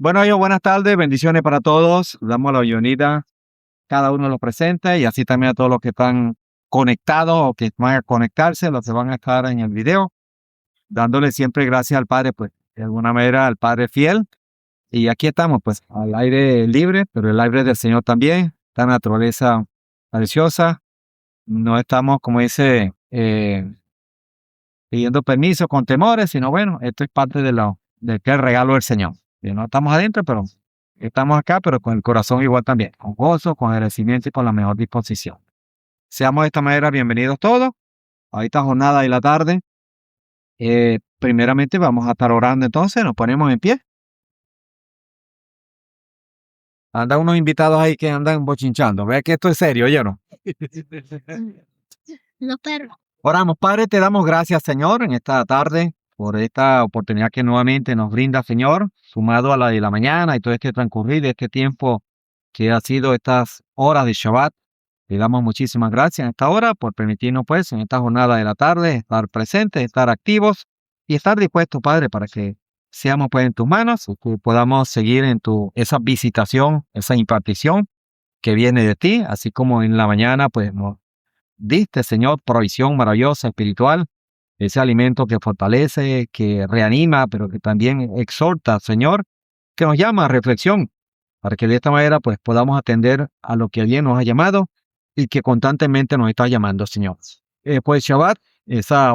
Bueno, yo buenas tardes, bendiciones para todos. Damos la bienvenida a cada uno de los presentes y así también a todos los que están conectados o que van a conectarse, los que van a estar en el video, dándole siempre gracias al Padre, pues, de alguna manera al Padre fiel. Y aquí estamos, pues, al aire libre, pero el aire del Señor también, esta naturaleza preciosa. No estamos, como dice, pidiendo permiso con temores, sino bueno, esto es parte de que es el regalo del Señor. Y no estamos adentro, pero estamos acá, pero con el corazón igual también, con gozo, con agradecimiento y con la mejor disposición. Seamos de esta manera bienvenidos todos a esta jornada de la tarde. Primeramente vamos a estar orando entonces, nos ponemos en pie. Andan unos invitados ahí que andan bochinchando. Ve que esto es serio, ¿oye no? Los perros. Oramos, Padre, te damos gracias, Señor, en esta tarde, por esta oportunidad que nuevamente nos brinda, Señor, sumado a la de la mañana y todo este transcurrir de este tiempo que ha sido estas horas de Shabbat. Le damos muchísimas gracias en esta hora por permitirnos, pues, en esta jornada de la tarde, estar presentes, estar activos y estar dispuestos, Padre, para que seamos, pues, en tus manos y que podamos seguir en esa visitación, esa impartición que viene de ti, así como en la mañana, pues, nos diste, Señor, provisión maravillosa, espiritual, ese alimento que fortalece, que reanima, pero que también exhorta, Señor, que nos llama a reflexión, para que de esta manera pues podamos atender a lo que bien nos ha llamado y que constantemente nos está llamando, Señor. Pues Shabbat, esas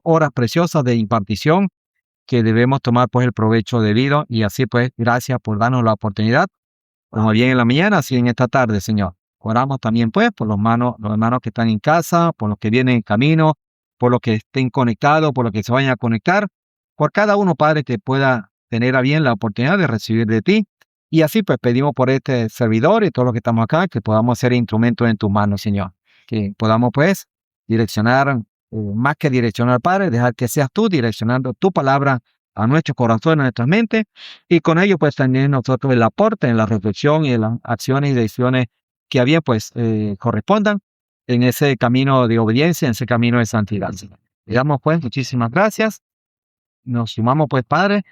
horas preciosas de impartición que debemos tomar pues el provecho debido y así pues gracias por darnos la oportunidad, como bien en la mañana, así en esta tarde, Señor. Oramos también pues por los hermanos que están en casa, por los que vienen en camino, por los que estén conectados, por los que se vayan a conectar, por cada uno, Padre, que pueda tener a bien la oportunidad de recibir de ti. Y así pues pedimos por este servidor y todos los que estamos acá, que podamos ser instrumentos en tus manos, Señor. Que podamos pues direccionar, más que direccionar, Padre, dejar que seas tú direccionando tu palabra a nuestros corazones, a nuestras mentes, y con ello pues también nosotros el aporte en la reflexión y en las acciones y decisiones que a bien pues correspondan en ese camino de obediencia, en ese camino de santidad. Le damos pues muchísimas gracias. Nos sumamos pues, Padre,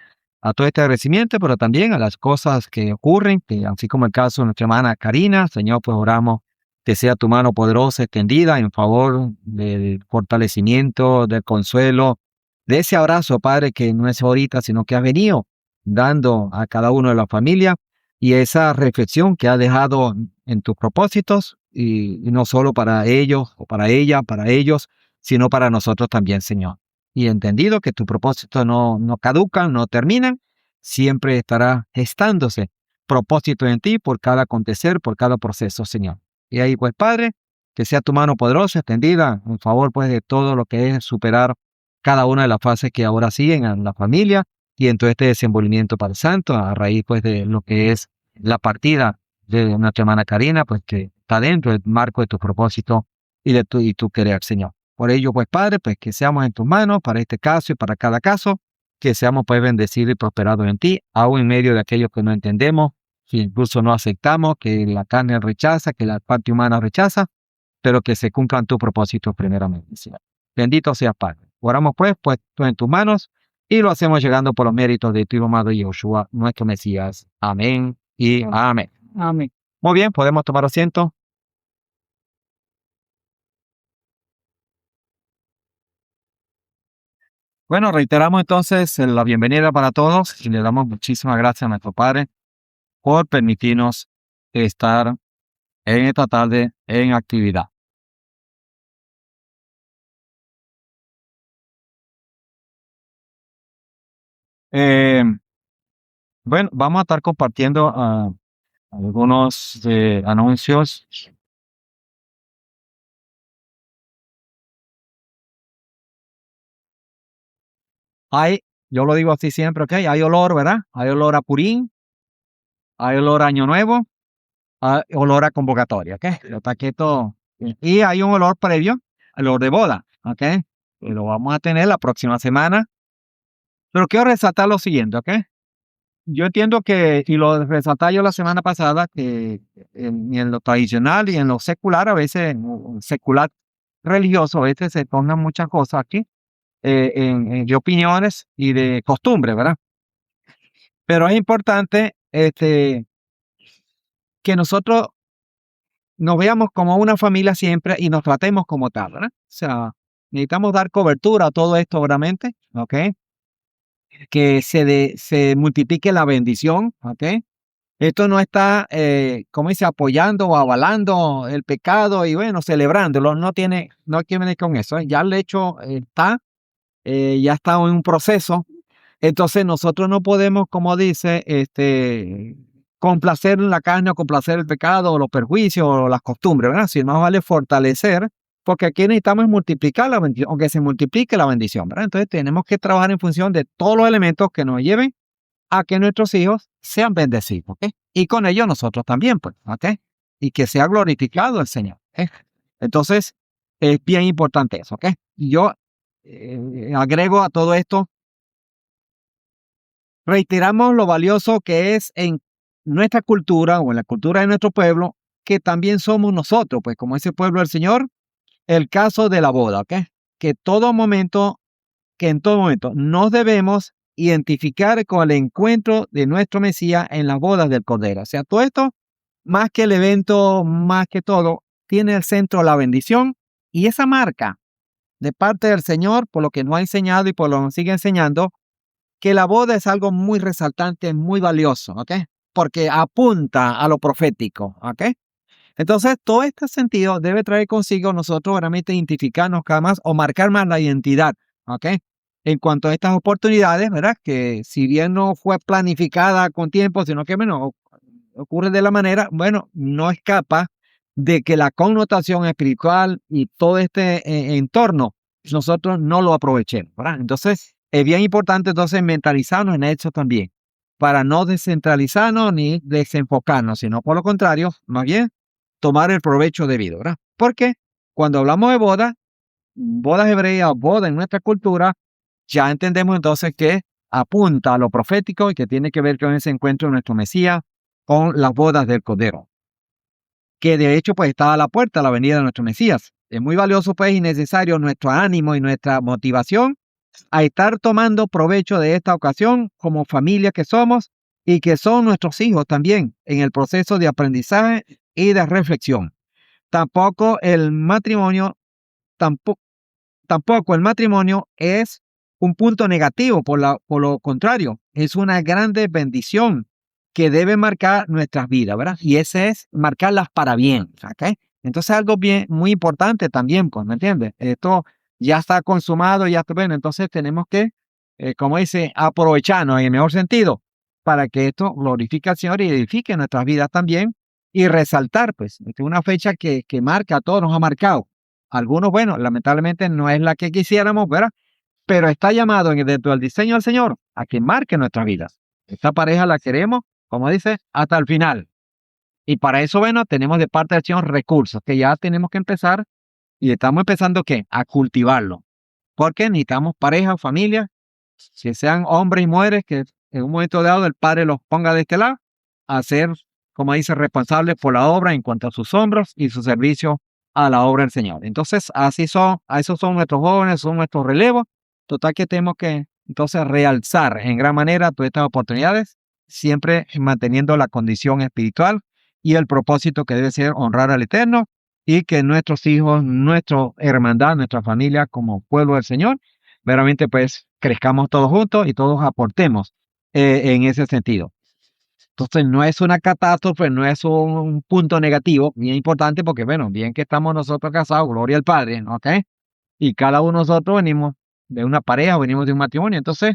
a todo este agradecimiento, pero también a las cosas que ocurren, que así como el caso de nuestra hermana Karina, Señor, pues oramos que sea tu mano poderosa extendida en favor del fortalecimiento, del consuelo, de ese abrazo, Padre, que no es ahorita, sino que has venido dando a cada uno de la familia y esa reflexión que ha dejado en tus propósitos y no solo para ellos o para ella, para ellos, sino para nosotros también, Señor. Y entendido que tus propósitos no caducan, no terminan, siempre estará gestándose propósito en ti por cada acontecer, por cada proceso, Señor. Y ahí, pues, Padre, que sea tu mano poderosa, extendida, en favor, pues, de todo lo que es superar cada una de las fases que ahora siguen en la familia y en todo este desenvolvimiento para el santo, a raíz, pues, de lo que es la partida de nuestra hermana Karina, pues, que está dentro del marco de tu propósito y tu querer, Señor. Por ello, pues, Padre, pues, que seamos en tus manos para este caso y para cada caso, que seamos, pues, bendecidos y prosperados en ti, aún en medio de aquellos que no entendemos, que incluso no aceptamos, que la carne rechaza, que la parte humana rechaza, pero que se cumplan tus propósitos primeramente, Señor. Bendito seas, Padre. Oramos, pues, puesto en tus manos, y lo hacemos llegando por los méritos de tu amado Yoshua, nuestro Mesías. Amén y amén. Amén. Muy bien, podemos tomar asiento. Bueno, reiteramos entonces la bienvenida para todos y le damos muchísimas gracias a nuestro Padre por permitirnos estar en esta tarde en actividad. Eh, bueno, vamos a estar compartiendo algunos anuncios. Yo lo digo así siempre, ¿ok? Hay olor, ¿verdad? Hay olor a Purín, hay olor a Año Nuevo, hay olor a convocatoria, ¿ok? Los taquetos. Y hay un olor previo, el olor de boda, ¿ok? Que lo vamos a tener la próxima semana. Pero quiero resaltar lo siguiente, ¿ok? Yo entiendo que, y lo resalté yo la semana pasada, que en lo tradicional y en lo secular, a veces, secular religioso, a veces se tornan muchas cosas aquí, de opiniones y de costumbres, ¿verdad? Pero es importante que nosotros nos veamos como una familia siempre y nos tratemos como tal, ¿verdad? O sea, necesitamos dar cobertura a todo esto, obviamente, ¿ok? Que se multiplique la bendición, ¿ok? Esto no está, como dice, apoyando o avalando el pecado y bueno, celebrándolo, no quiere venir con eso, ¿eh? Ya el hecho está, ya está en un proceso. Entonces nosotros no podemos, como dice, complacer la carne o complacer el pecado o los perjuicios o las costumbres, ¿verdad? Sino más vale fortalecer, porque aquí necesitamos multiplicar la bendición, aunque se multiplique la bendición, ¿verdad? Entonces tenemos que trabajar en función de todos los elementos que nos lleven a que nuestros hijos sean bendecidos, ¿ok? Y con ellos nosotros también, pues, ¿ok? Y que sea glorificado el Señor, ¿ok? Entonces, es bien importante eso, ¿ok? Y yo agrego a todo esto, reiteramos lo valioso que es en nuestra cultura o en la cultura de nuestro pueblo, que también somos nosotros, pues como ese pueblo del Señor, el caso de la boda, ¿ok? Que todo momento, que en todo momento nos debemos identificar con el encuentro de nuestro Mesías en las bodas del Cordero. O sea, todo esto, más que el evento, más que todo, tiene el centro la bendición y esa marca de parte del Señor, por lo que nos ha enseñado y por lo que nos sigue enseñando, que la boda es algo muy resaltante, muy valioso, ¿ok? Porque apunta a lo profético, ¿ok? Entonces, todo este sentido debe traer consigo nosotros realmente identificarnos cada más o marcar más la identidad, ¿ok? En cuanto a estas oportunidades, ¿verdad? Que si bien no fue planificada con tiempo, sino que, bueno, ocurre de la manera, bueno, no escapa de que la connotación espiritual y todo este entorno, nosotros no lo aprovechemos, ¿verdad? Entonces, es bien importante entonces mentalizarnos en eso también, para no descentralizarnos ni desenfocarnos, sino por lo contrario, más bien, tomar el provecho debido, ¿verdad? Porque cuando hablamos de boda, bodas hebreas, boda en nuestra cultura, ya entendemos entonces que apunta a lo profético y que tiene que ver con ese encuentro de nuestro Mesías con las bodas del Cordero, que de hecho pues está a la puerta la venida de nuestro Mesías. Es muy valioso pues y necesario nuestro ánimo y nuestra motivación a estar tomando provecho de esta ocasión como familia que somos y que son nuestros hijos también en el proceso de aprendizaje y de reflexión. Tampoco el matrimonio, tampoco, tampoco el matrimonio es un punto negativo, por lo contrario, es una grande bendición que debe marcar nuestras vidas, ¿verdad? Y ese es marcarlas para bien, ¿ok? Entonces algo bien, muy importante también, pues, ¿me entiendes? Esto ya está consumado, ya está bueno, entonces tenemos que, como dice, aprovecharnos en el mejor sentido para que esto glorifique al Señor y edifique nuestras vidas también y resaltar, pues, es una fecha que marca, a todos nos ha marcado. Algunos, bueno, lamentablemente no es la que quisiéramos, ¿verdad? Pero está llamado dentro del diseño del Señor a que marque nuestras vidas. Esta pareja la queremos, como dice, hasta el final. Y para eso, bueno, tenemos de parte del Señor recursos que ya tenemos que empezar y estamos empezando, ¿qué? A cultivarlo. Porque necesitamos pareja, familia, que sean hombres y mujeres, que en un momento dado el Padre los ponga de este lado, a ser, como dice, responsables por la obra en cuanto a sus hombros y su servicio a la obra del Señor. Entonces, así son, a esos son nuestros jóvenes, son nuestros relevos. Total que tenemos que, entonces, realzar en gran manera todas estas oportunidades, siempre manteniendo la condición espiritual y el propósito que debe ser honrar al Eterno y que nuestros hijos, nuestra hermandad, nuestra familia como pueblo del Señor, veramente pues crezcamos todos juntos y todos aportemos en ese sentido. Entonces no es una catástrofe, no es un punto negativo, bien importante porque bueno, bien que estamos nosotros casados, gloria al Padre, ¿ok? Y cada uno de nosotros venimos de una pareja, venimos de un matrimonio. Entonces,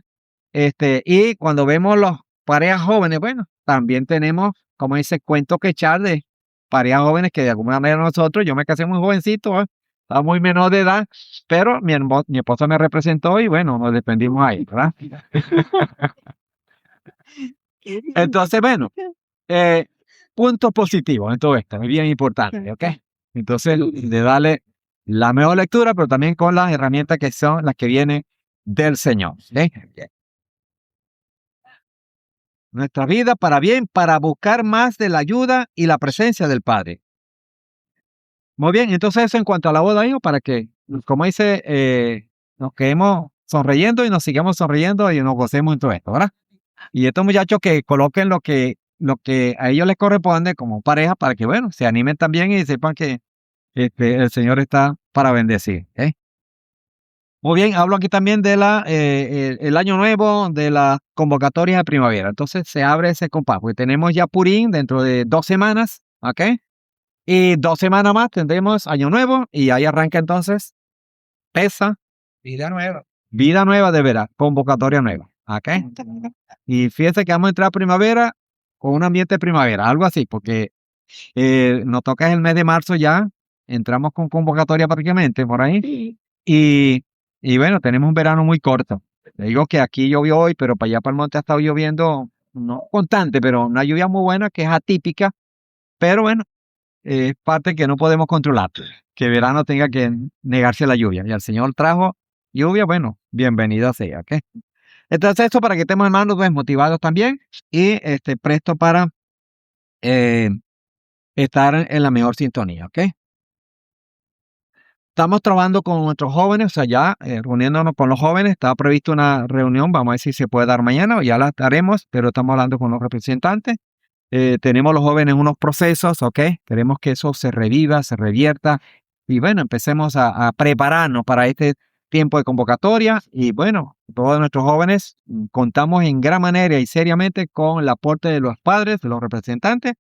y cuando vemos las parejas jóvenes, bueno, también tenemos como ese cuento que echar de parejas jóvenes que de alguna manera nosotros, yo me casé muy jovencito, estaba muy menor de edad, pero mi esposa me representó y bueno, nos despedimos ahí, ¿verdad? Entonces, bueno, eh, puntos positivos en todo esto, es bien importante, ¿ok? Entonces, de darle la mejor lectura, pero también con las herramientas que son las que vienen del Señor, ¿ok? Nuestra vida para bien, para buscar más de la ayuda y la presencia del Padre. Muy bien, entonces eso en cuanto a la boda, hijo, para que, como dice, nos quedemos sonriendo y nos sigamos sonriendo y nos gocemos en todo esto, ¿verdad? Y estos muchachos que coloquen lo que a ellos les corresponde como pareja para que, bueno, se animen también y sepan que el Señor está para bendecir. Muy bien, hablo aquí también de el año nuevo, de las convocatorias de primavera. Entonces se abre ese compás, porque tenemos ya Purín dentro de 2 semanas, ¿ok? Y 2 semanas más tendremos año nuevo y ahí arranca entonces esa Vida nueva. vida nueva de veras, convocatoria nueva, ¿ok? Y fíjense que vamos a entrar a primavera con un ambiente de primavera, algo así, porque nos toca el mes de marzo ya, entramos con convocatoria prácticamente por ahí. Sí. Y bueno, tenemos un verano muy corto. Le digo que aquí llovió hoy, pero para allá para el monte ha estado lloviendo, no constante, pero una lluvia muy buena que es atípica. Pero bueno, es parte que no podemos controlar. Que verano tenga que negarse la lluvia. Y el Señor trajo lluvia, bueno, bienvenida sea, ¿ok? Entonces, esto para que estemos hermanos pues, motivados también y presto para eh, estar en la mejor sintonía, ¿ok? Estamos trabajando con nuestros jóvenes, o sea, ya reuniéndonos con los jóvenes. Estaba previsto una reunión, vamos a ver si se puede dar mañana o ya la haremos, pero estamos hablando con los representantes. Tenemos los jóvenes unos procesos, ¿ok? Queremos que eso se reviva, se revierta y bueno, empecemos a prepararnos para este tiempo de convocatoria y bueno, todos nuestros jóvenes contamos en gran manera y seriamente con el aporte de los padres, de los representantes,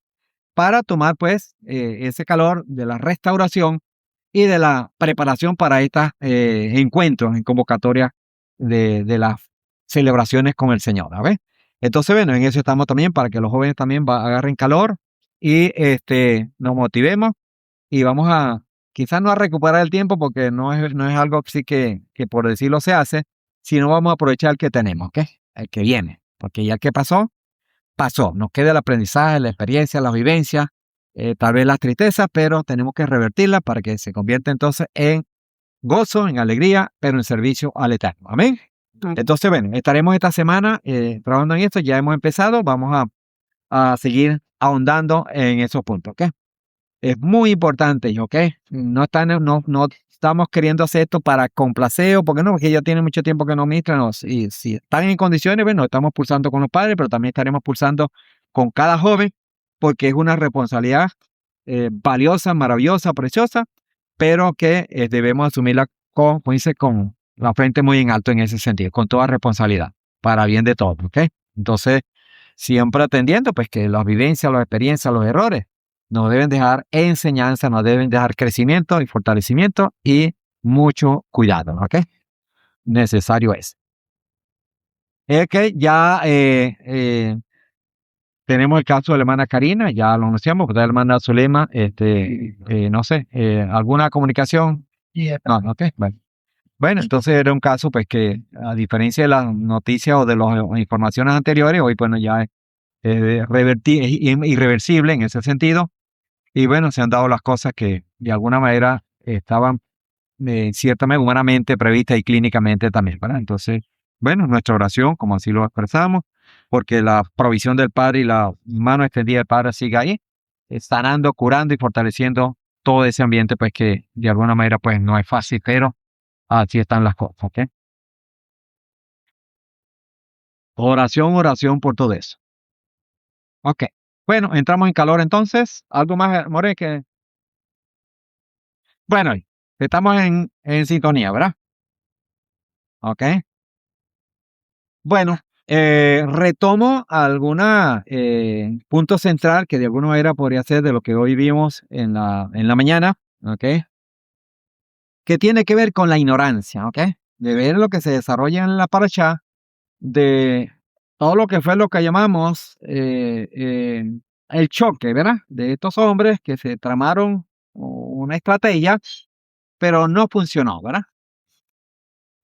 para tomar pues ese calor de la restauración y de la preparación para estos encuentros en convocatoria de las celebraciones con el Señor, ¿sabes? Entonces, bueno, en eso estamos también para que los jóvenes también agarren calor y nos motivemos y vamos a, quizás no a recuperar el tiempo porque no es algo así que por decirlo se hace, sino vamos a aprovechar el que tenemos, ¿ok? El que viene, porque ya el que pasó, pasó. Nos queda el aprendizaje, la experiencia, la vivencia, tal vez las tristezas, pero tenemos que revertirlas para que se convierta entonces en gozo, en alegría, pero en servicio al Eterno. Amén. Entonces, bueno, estaremos esta semana trabajando en esto. Ya hemos empezado. Vamos a seguir ahondando en esos puntos, ¿ok? Es muy importante, ¿ok? No estamos queriendo hacer esto para complacer o porque no, porque ya tienen mucho tiempo que no ministran. No, si están en condiciones, bueno, estamos pulsando con los padres, pero también estaremos pulsando con cada joven, porque es una responsabilidad valiosa, maravillosa, preciosa, pero que debemos asumirla como dice, con la frente muy en alto en ese sentido, con toda responsabilidad, para bien de todos, ¿ok? Entonces, siempre atendiendo, pues que las vivencias, las experiencias, los errores nos deben dejar enseñanza, nos deben dejar crecimiento y fortalecimiento y mucho cuidado, ¿ok? Necesario es. Es que ya tenemos el caso de la hermana Karina, ya lo anunciamos, pues la hermana Zulema, no sé, ¿alguna comunicación? No, ok, bueno. Bueno, entonces era un caso, pues que a diferencia de las noticias o de las informaciones anteriores, hoy, bueno, ya es irreversible en ese sentido. Y bueno, se han dado las cosas que de alguna manera estaban ciertamente humanamente previstas y clínicamente también, ¿verdad? Entonces, bueno, nuestra oración, como así lo expresamos, porque la provisión del Padre y la mano extendida del Padre sigue ahí, sanando, curando y fortaleciendo todo ese ambiente, pues que de alguna manera pues no es fácil, pero así están las cosas, ¿ok? Oración, oración por todo eso. Ok. Bueno, entramos en calor entonces. ¿Algo más, More, que bueno, estamos en sintonía, ¿verdad? Ok. Bueno, retomo alguna punto central que de alguna manera podría ser de lo que hoy vimos en la mañana, ¿ok? Que tiene que ver con la ignorancia, ¿ok? De ver lo que se desarrolla en la parasha, de todo lo que fue lo que llamamos el choque, ¿verdad? De estos hombres que se tramaron una estrategia, pero no funcionó, ¿verdad?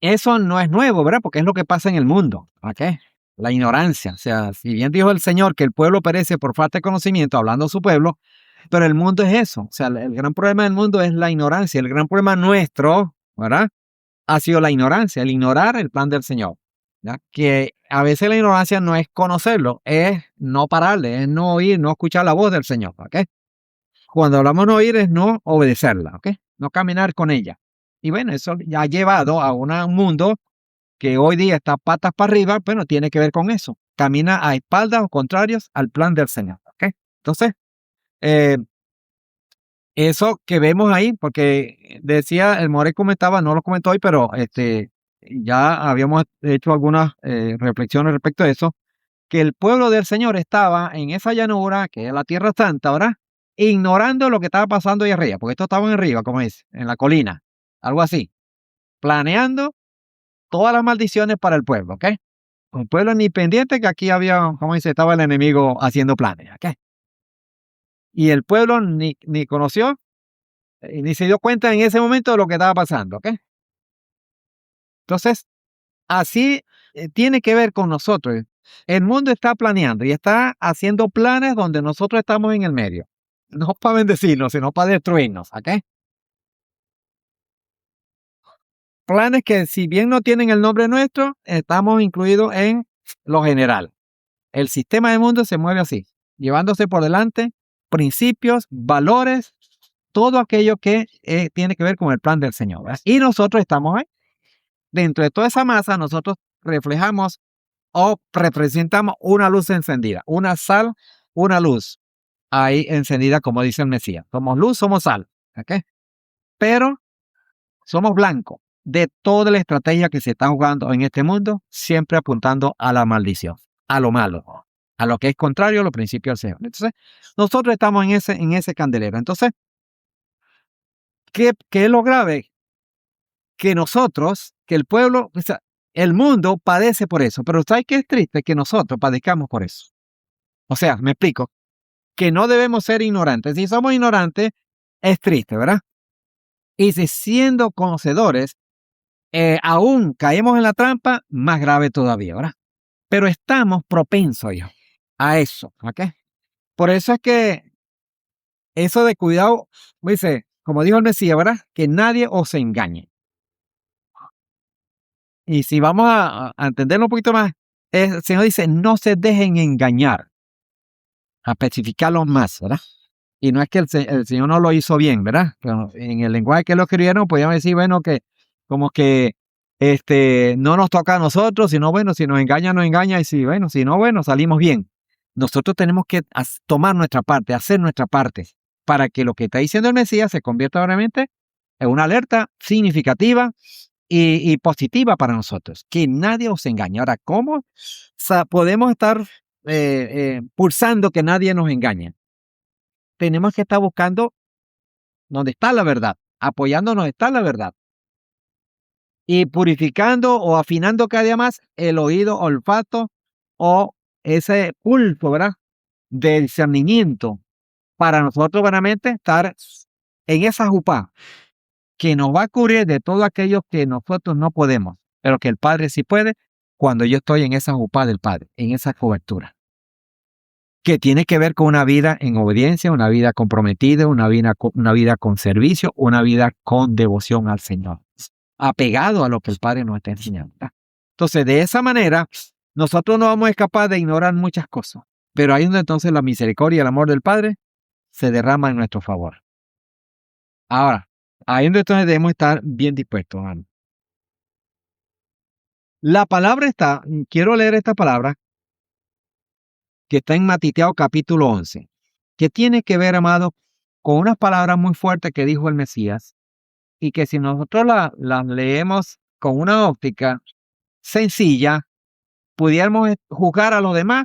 Eso no es nuevo, ¿verdad? Porque es lo que pasa en el mundo. ¿Ok? La ignorancia. O sea, si bien dijo el Señor que el pueblo perece por falta de conocimiento, hablando de su pueblo, pero el mundo es eso. O sea, el gran problema del mundo es la ignorancia. El gran problema nuestro, ¿verdad? Ha sido la ignorancia, el ignorar el plan del Señor. ¿Ya? Que a veces la ignorancia no es conocerlo, es no pararle, es no oír, no escuchar la voz del Señor. ¿Ok? Cuando hablamos no oír es no obedecerla, ¿ok? No caminar con ella. Y bueno, eso ya ha llevado a un mundo que hoy día está patas para arriba, bueno, tiene que ver con eso. Camina a espaldas o contrarios al plan del Señor. ¿Ok? Entonces, eh, eso que vemos ahí, porque decía, el More comentaba, no lo comentó hoy, pero ya habíamos hecho algunas reflexiones respecto a eso, que el pueblo del Señor estaba en esa llanura, que es la Tierra Santa, ¿verdad? Ignorando lo que estaba pasando ahí arriba, porque esto estaba en arriba, como dice, en la colina, algo así, planeando todas las maldiciones para el pueblo, ¿ok? Un pueblo ni pendiente que aquí había, como dice, estaba el enemigo haciendo planes, ¿ok? Y el pueblo ni conoció, ni se dio cuenta en ese momento de lo que estaba pasando, ¿ok? Entonces, así tiene que ver con nosotros. El mundo está planeando y está haciendo planes donde nosotros estamos en el medio. No para bendecirnos, sino para destruirnos, ¿ok? Planes que si bien no tienen el nombre nuestro, estamos incluidos en lo general. El sistema del mundo se mueve así, llevándose por delante principios, valores, todo aquello que tiene que ver con el plan del Señor, ¿verdad? Y nosotros estamos ahí. Dentro de toda esa masa, nosotros reflejamos o representamos una luz encendida, una sal, una luz ahí encendida, como dice el Mesías. Somos luz, somos sal, ¿ok? Pero somos blancos de toda la estrategia que se está jugando en este mundo, siempre apuntando a la maldición, a lo malo, a lo que es contrario a los principios del Señor. Entonces, nosotros estamos en ese candelero. Entonces, ¿qué es lo grave? Que nosotros, que el pueblo, o sea, el mundo padece por eso, pero ¿sabes qué es triste? Que nosotros padezcamos por eso. O sea, me explico, que no debemos ser ignorantes. Si somos ignorantes, es triste, ¿verdad? Y si siendo conocedores, aún caemos en la trampa, más grave todavía, ¿verdad? Pero estamos propensos ya a eso, ¿ok? Por eso es que eso de cuidado, dice, como dijo el Mesías, ¿verdad? Que nadie os engañe. Y si vamos a entenderlo un poquito más, el Señor dice, no se dejen engañar, a especificarlo más, ¿verdad? Y no es que el Señor no lo hizo bien, ¿verdad? Pero en el lenguaje que lo escribieron, podíamos decir, bueno, que como que no nos toca a nosotros, sino bueno, si nos engaña, y si, bueno, si no, bueno, salimos bien. Nosotros tenemos que tomar nuestra parte, hacer nuestra parte, para que lo que está diciendo el Mesías se convierta realmente en una alerta significativa y positiva para nosotros. Que nadie os engañe. Ahora, ¿cómo podemos estar pulsando que nadie nos engañe? Tenemos que estar buscando donde está la verdad, apoyándonos está la verdad y purificando o afinando cada día más el oído, olfato o ese pulso, ¿verdad? De discernimiento para nosotros verdaderamente estar en esa jupá que nos va a cubrir de todo aquello que nosotros no podemos, pero que el Padre sí puede cuando yo estoy en esa jupá del Padre, en esa cobertura, que tiene que ver con una vida en obediencia, una vida comprometida, una vida con servicio, una vida con devoción al Señor, apegado a lo que el Padre nos está enseñando. Entonces, de esa manera, nosotros no vamos a escapar de ignorar muchas cosas, pero ahí es donde entonces la misericordia y el amor del Padre se derrama en nuestro favor. Ahora, ahí es donde entonces debemos estar bien dispuestos, hermano. La palabra está, quiero leer esta palabra, que está en Mateo capítulo 11, que tiene que ver, amado, con unas palabras muy fuertes que dijo el Mesías y que si nosotros las leemos con una óptica sencilla, pudiéramos juzgar a los demás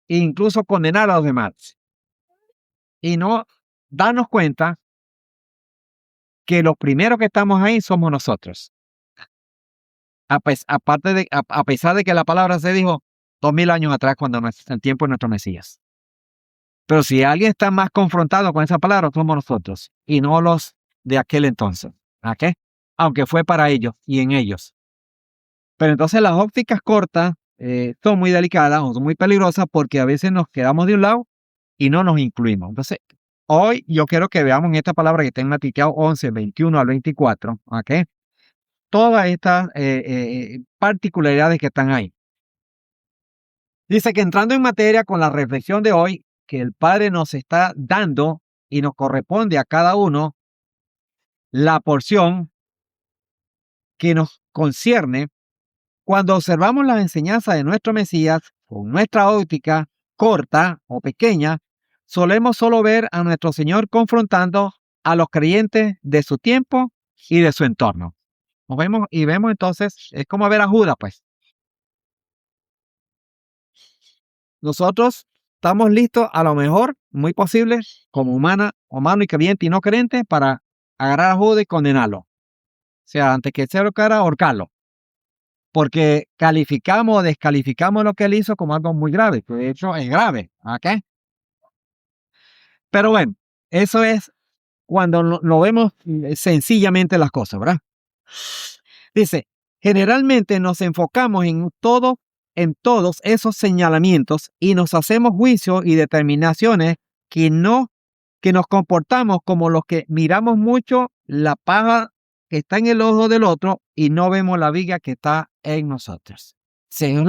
e incluso condenar a los demás y no darnos cuenta que los primeros que estamos ahí somos nosotros. A pesar de que la palabra se dijo 2000 años atrás, cuando el tiempo de nuestro Mesías. Pero si alguien está más confrontado con esa palabra, somos nosotros y no los de aquel entonces. ¿Ok? Aunque fue para ellos y en ellos. Pero entonces las ópticas cortas son muy delicadas o son muy peligrosas porque a veces nos quedamos de un lado y no nos incluimos. Entonces, hoy yo quiero que veamos en esta palabra que está en Mateo 11, 21 al 24, ¿ok? Todas estas particularidades que están ahí. Dice que entrando en materia con la reflexión de hoy, que el Padre nos está dando y nos corresponde a cada uno la porción que nos concierne Cuando observamos las enseñanzas de nuestro Mesías con nuestra óptica corta o pequeña, solemos solo ver a nuestro Señor confrontando a los creyentes de su tiempo y de su entorno. Nos vemos y vemos entonces, es como ver a Judas, pues. Nosotros estamos listos, a lo mejor, muy posible, como humano y creyente y no creyente, para agarrar a Judas y condenarlo. O sea, antes que sea lo cara, ahorcarlo. Porque calificamos o descalificamos lo que él hizo como algo muy grave, que de hecho es grave, ¿ok? Pero bueno, eso es cuando lo vemos sencillamente las cosas, ¿verdad? Dice, generalmente nos enfocamos en todos esos señalamientos y nos hacemos juicios y determinaciones que que nos comportamos como los que miramos mucho la paja que está en el ojo del otro y no vemos la viga que está en nosotros. Sí, es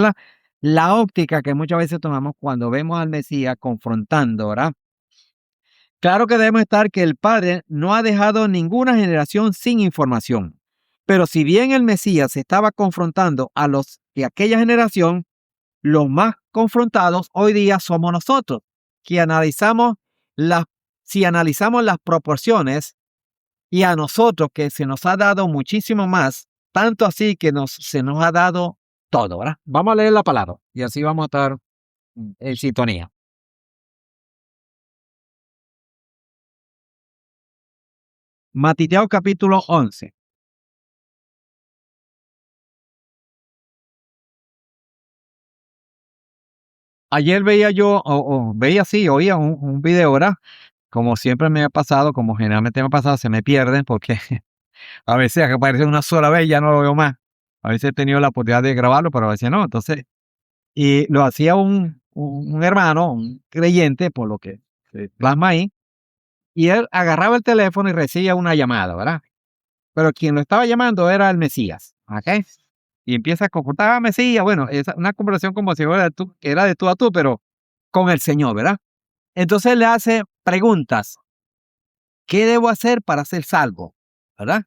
la óptica que muchas veces tomamos cuando vemos al Mesías confrontando, ¿verdad? Claro que debemos estar que el Padre no ha dejado ninguna generación sin información. Pero si bien el Mesías estaba confrontando a los de aquella generación, los más confrontados hoy día somos nosotros, que las, si analizamos las proporciones y a nosotros que se nos ha dado muchísimo más, tanto así que se nos ha dado todo, ¿verdad? Vamos a leer la palabra y así vamos a estar en sintonía. Mateo capítulo 11. Ayer veía yo, veía sí, oía un video, ¿verdad? Como siempre me ha pasado, como generalmente me ha pasado, se me pierden porque a veces aparece una sola vez y ya no lo veo más. A veces he tenido la oportunidad de grabarlo, pero a veces no. Entonces, y lo hacía un hermano, un creyente, por lo que se plasma ahí, y él agarraba el teléfono y recibía una llamada, ¿verdad? Pero quien lo estaba llamando era el Mesías, ¿ok? Y empieza a comportar a Mesías, bueno, es una conversación como si era de tú a tú, pero con el Señor, ¿verdad? Entonces le hace preguntas. ¿Qué debo hacer para ser salvo? ¿Verdad?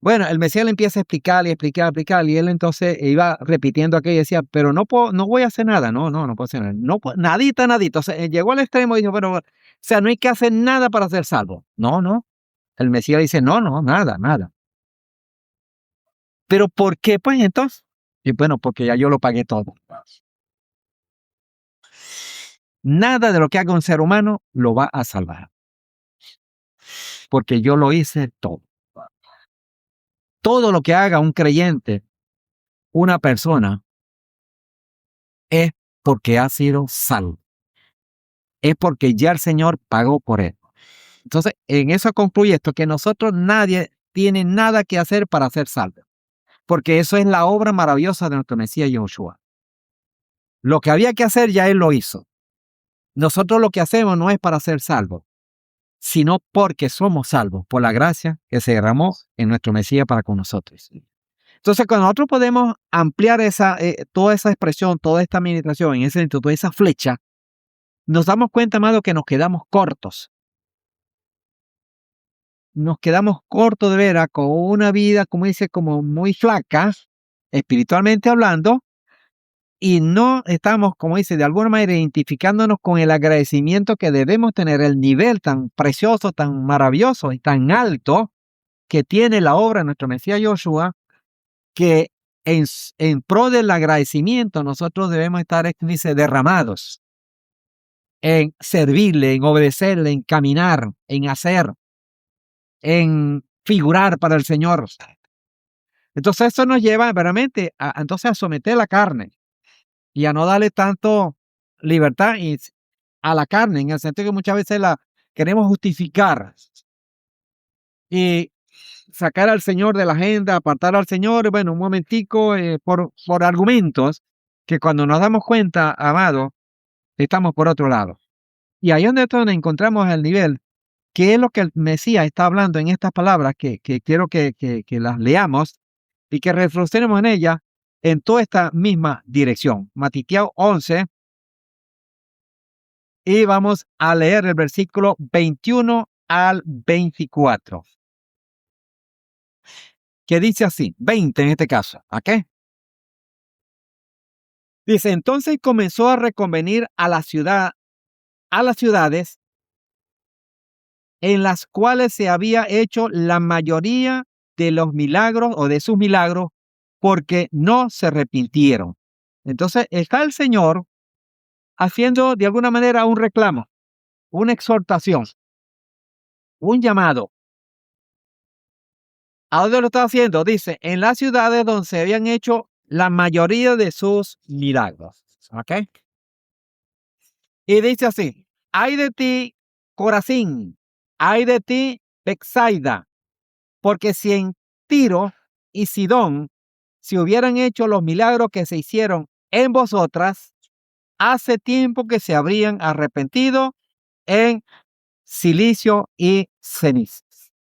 Bueno, el Mesías le empieza a explicar y explicar, explicar, y él entonces iba repitiendo aquello y decía, pero no puedo, no voy a hacer nada, no puedo hacer nada, no, nadita, nadita. O sea, llegó al extremo y dijo, pero, o sea, no hay que hacer nada para ser salvo. No, no. El Mesías dice, no, no, nada, nada. Pero ¿por qué, pues, entonces? Y bueno, porque ya yo lo pagué todo. Nada de lo que haga un ser humano lo va a salvar, porque yo lo hice todo. Todo lo que haga un creyente, una persona, es porque ha sido salvo. Es porque ya el Señor pagó por él. Entonces, en eso concluye esto, que nosotros nadie tiene nada que hacer para ser salvo, porque eso es la obra maravillosa de nuestro Mesías Yahushua. Lo que había que hacer ya Él lo hizo. Nosotros lo que hacemos no es para ser salvos, sino porque somos salvos por la gracia que se derramó en nuestro Mesías para con nosotros. Entonces, cuando nosotros podemos ampliar toda esa expresión, toda esta administración, en ese sentido, toda esa flecha, nos damos cuenta, amado, que nos quedamos cortos. Nos quedamos cortos de veras con una vida, como dice, como muy flaca, espiritualmente hablando, y no estamos, como dice, de alguna manera identificándonos con el agradecimiento que debemos tener, el nivel tan precioso, tan maravilloso y tan alto que tiene la obra de nuestro Mesías Yoshua, que en pro del agradecimiento nosotros debemos estar, dice, derramados en servirle, en obedecerle, en caminar, en hacer, en figurar para el Señor. Entonces eso nos lleva verdaderamente entonces a someter la carne y a no darle tanto libertad a la carne, en el sentido que muchas veces la queremos justificar y sacar al Señor de la agenda, apartar al Señor, bueno, un momentico, por argumentos que cuando nos damos cuenta, amado, estamos por otro lado. Y ahí es donde encontramos el nivel, que es lo que el Mesías está hablando en estas palabras, que quiero que las leamos y que reflexionemos en ellas en toda esta misma dirección. Mateo 11, y vamos a leer el versículo 21 al 24. que dice así, 20 en este caso, ¿ok? Dice, entonces comenzó a reconvenir a las ciudades en las cuales se había hecho la mayoría de los milagros o de sus milagros, porque no se arrepintieron. Entonces está el Señor haciendo de alguna manera un reclamo, una exhortación, un llamado. ¿A dónde lo está haciendo? Dice, en las ciudades donde se habían hecho la mayoría de sus milagros. ¿Ok? Y dice así, ay de ti, Corazín, ay de ti, Betsaida, porque si en Tiro y Sidón se hubieran hecho los milagros que se hicieron en vosotras, hace tiempo que se habrían arrepentido en silicio y cenizas.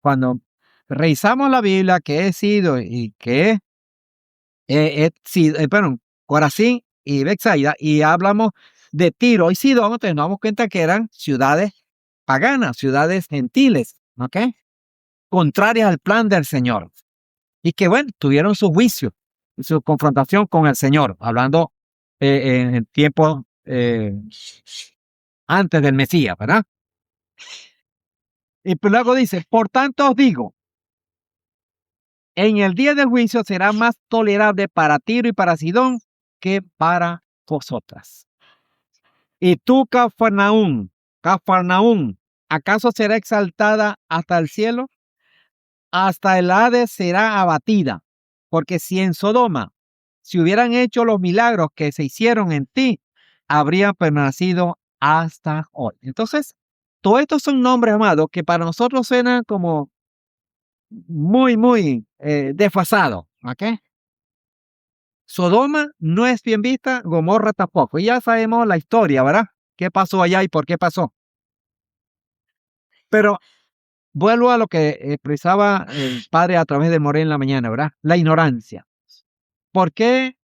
Cuando revisamos la Biblia, que he sido y que Corazín y Betsaida, y hablamos de Tiro y Sidón, entonces nos damos cuenta que eran ciudades paganas, ciudades gentiles, ¿ok? Contrarias al plan del Señor. Y que, bueno, tuvieron su juicio, su confrontación con el Señor, hablando en tiempos antes del Mesías, ¿verdad? Y luego dice, por tanto os digo, en el día del juicio será más tolerable para Tiro y para Sidón que para vosotras. Y tú, Cafarnaúm, ¿acaso será exaltada hasta el cielo? Hasta el Hades será abatida, porque si en Sodoma se hubieran hecho los milagros que se hicieron en ti, habría permanecido hasta hoy. Entonces, todos estos son nombres, amados, que para nosotros suenan como muy desfasados, ¿ok? Sodoma no es bien vista, Gomorra tampoco. Y ya sabemos la historia, ¿verdad? ¿Qué pasó allá y por qué pasó? Pero vuelvo a lo que expresaba el padre a través de Moré en la mañana, ¿verdad? La ignorancia. ¿Por qué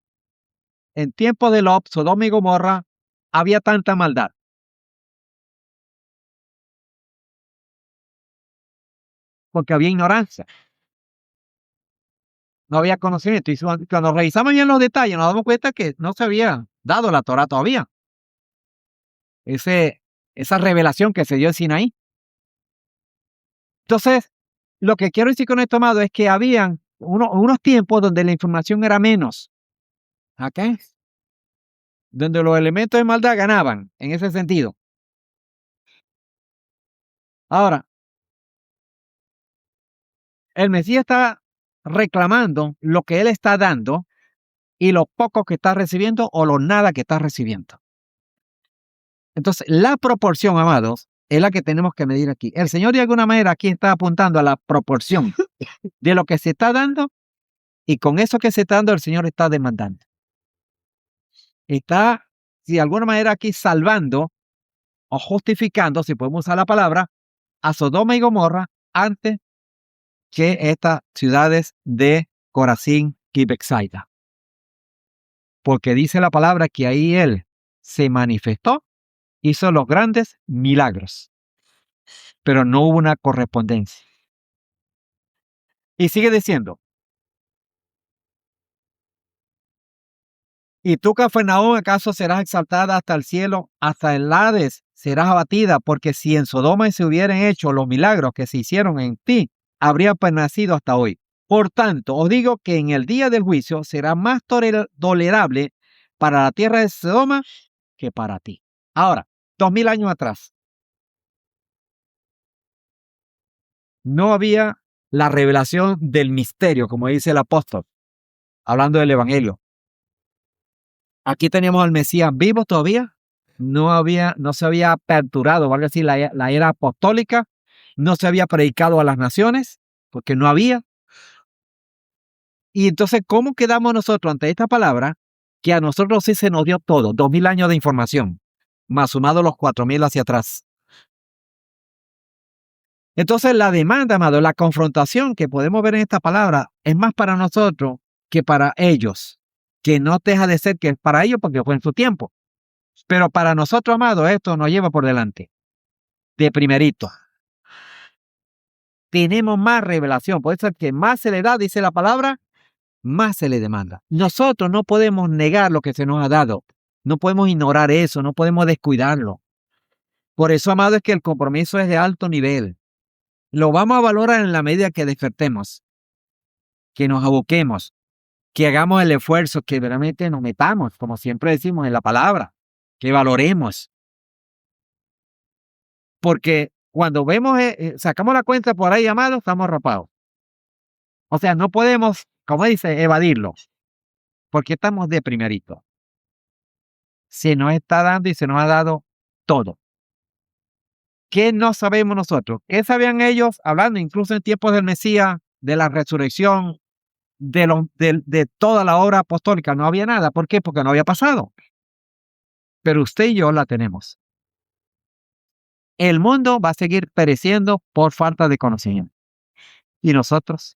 en tiempos de Lot, Sodoma y Gomorra, había tanta maldad? Porque había ignorancia, no había conocimiento. Y cuando revisamos bien los detalles, nos damos cuenta que no se había dado la Torah todavía. Esa revelación que se dio en Sinaí. Entonces, lo que quiero decir con esto, amado, es que habían unos tiempos donde la información era menos. ¿Ok? Donde los elementos de maldad ganaban, en ese sentido. Ahora, el Mesías está reclamando lo que él está dando y lo poco que está recibiendo o lo nada que está recibiendo. Entonces, la proporción, amados, es la que tenemos que medir aquí. El Señor de alguna manera aquí está apuntando a la proporción de lo que se está dando y con eso que se está dando el Señor está demandando. Está, de alguna manera aquí salvando o justificando, si podemos usar la palabra, a Sodoma y Gomorra antes que estas ciudades de Corazín y Betsaida. Porque dice la palabra que ahí Él se manifestó, hizo los grandes milagros, pero no hubo una correspondencia. Y sigue diciendo, ¿y tú, Cafarnaúm, acaso serás exaltada hasta el cielo, hasta el Hades serás abatida? Porque si en Sodoma se hubieran hecho los milagros que se hicieron en ti, habría permanecido hasta hoy. Por tanto, os digo que en el día del juicio será más tolerable para la tierra de Sodoma que para ti. Ahora, 2000 años atrás, no había la revelación del misterio, como dice el apóstol, hablando del evangelio. Aquí teníamos al Mesías vivo todavía, no se había aperturado, vale decir, la era apostólica, no se había predicado a las naciones, porque no había. Y entonces, ¿cómo quedamos nosotros ante esta palabra? Que a nosotros sí se nos dio todo, 2000 años de información, más sumado los 4000 hacia atrás. Entonces, la demanda, amado, la confrontación que podemos ver en esta palabra es más para nosotros que para ellos, que no deja de ser que es para ellos porque fue en su tiempo. Pero para nosotros, amado, esto nos lleva por delante, de primerito. tenemos más revelación. Por eso el que más se le da, dice la palabra, más se le demanda. Nosotros no podemos negar lo que se nos ha dado. No podemos ignorar eso, no podemos descuidarlo. Por eso, amado, es que el compromiso es de alto nivel. Lo vamos a valorar en la medida que despertemos, que nos aboquemos, que hagamos el esfuerzo, que realmente nos metamos, como siempre decimos en la palabra, que valoremos. Porque cuando vemos, sacamos la cuenta por ahí, amado, estamos rapados. O sea, no podemos, como dice, evadirlo, porque estamos de primerito. Se nos está dando y se nos ha dado todo. ¿Qué no sabemos nosotros? ¿Qué sabían ellos hablando incluso en tiempos del Mesías, de la resurrección, de toda la obra apostólica? No había nada. ¿Por qué? Porque no había pasado. Pero usted y yo la tenemos. El mundo va a seguir pereciendo por falta de conocimiento. ¿Y nosotros?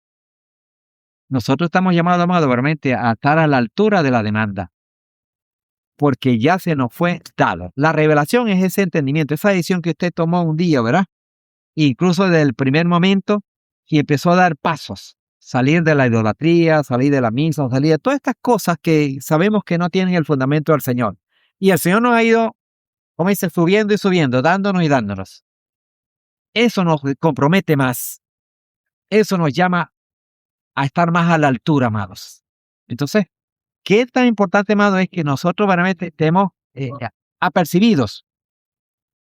Nosotros estamos llamados, amado, realmente a estar a la altura de la demanda, porque ya se nos fue dado. La revelación es ese entendimiento, esa decisión que usted tomó un día, ¿verdad? Incluso desde el primer momento, y empezó a dar pasos, salir de la idolatría, salir de la misa, salir de todas estas cosas que sabemos que no tienen el fundamento del Señor. Y el Señor nos ha ido, como dice, subiendo y subiendo, dándonos y dándonos. Eso nos compromete más. Eso nos llama a estar más a la altura, amados. Entonces, qué tan importante, amado, es que nosotros realmente estemos apercibidos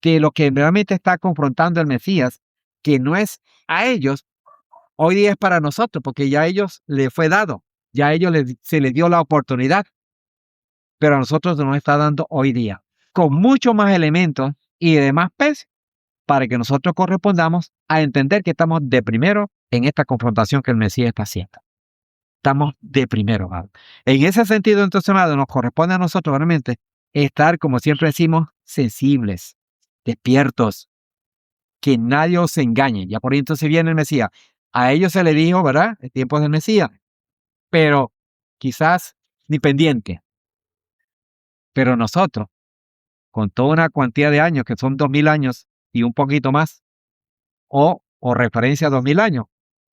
que lo que realmente está confrontando el Mesías, que no es a ellos, hoy día es para nosotros, porque ya a ellos les fue dado, ya a ellos se les dio la oportunidad, pero a nosotros nos está dando hoy día, con mucho más elementos y demás peso, para que nosotros correspondamos a entender que estamos de primero en esta confrontación que el Mesías está haciendo. Estamos de primero, amado. En ese sentido, entonces, amado, nos corresponde a nosotros realmente estar, como siempre decimos, sensibles, despiertos, que nadie os engañe. Ya por ahí entonces viene el Mesías. A ellos se le dijo, ¿verdad? En tiempos del Mesías, pero quizás ni pendiente. Pero nosotros, con toda una cantidad de años, que son 2000 años y un poquito más, o referencia a 2000 años,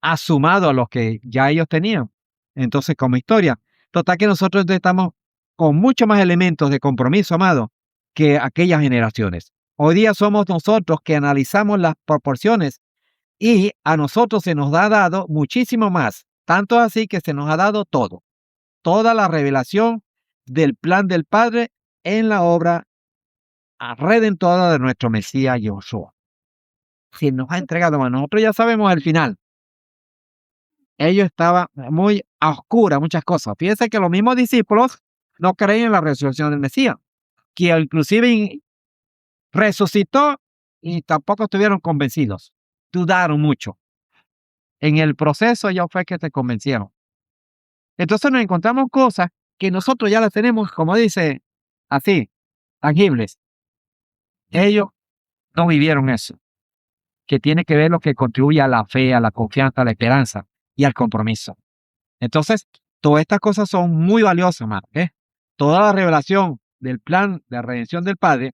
asumado a los que ya ellos tenían. Entonces, como historia, total que nosotros estamos con mucho más elementos de compromiso, amado, que aquellas generaciones. Hoy día somos nosotros que analizamos las proporciones y a nosotros se nos ha dado muchísimo más, tanto así que se nos ha dado todo, toda la revelación del plan del Padre en la obra redentora de nuestro Mesías Yeshua. Se nos ha entregado, a nosotros ya sabemos el final. Ellos estaban muy a oscuras muchas cosas. Fíjense que los mismos discípulos no creían en la resurrección del Mesías, que inclusive resucitó y tampoco estuvieron convencidos. Dudaron mucho. En el proceso ya fue que se convencieron. Entonces nos encontramos cosas que nosotros ya las tenemos, como dice, así, tangibles. Ellos no vivieron eso, que tiene que ver lo que contribuye a la fe, a la confianza, a la esperanza y al compromiso. Entonces, todas estas cosas son muy valiosas, hermano. Toda la revelación del plan de redención del Padre,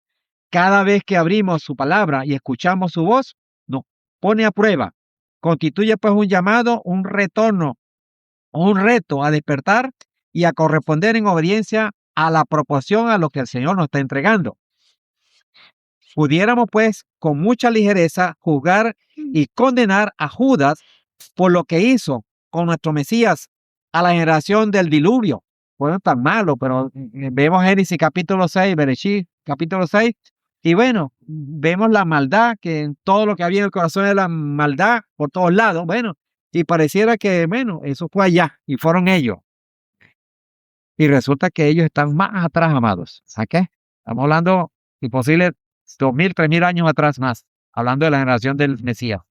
cada vez que abrimos su palabra y escuchamos su voz, nos pone a prueba. Constituye pues un llamado, un retorno, un reto a despertar y a corresponder en obediencia a la proporción a lo que el Señor nos está entregando. Pudiéramos pues con mucha ligereza juzgar y condenar a Judas por lo que hizo con nuestro Mesías a la generación del diluvio. Bueno, tan malo, pero vemos Génesis capítulo 6, Bereshit capítulo 6, y bueno, vemos la maldad, que en todo lo que había en el corazón de la maldad por todos lados, bueno, y pareciera que, bueno, eso fue allá, y fueron ellos. Y resulta que ellos están más atrás, amados. ¿A qué? Estamos hablando, si posible, 2000, 3000 años atrás más, hablando de la generación del Mesías.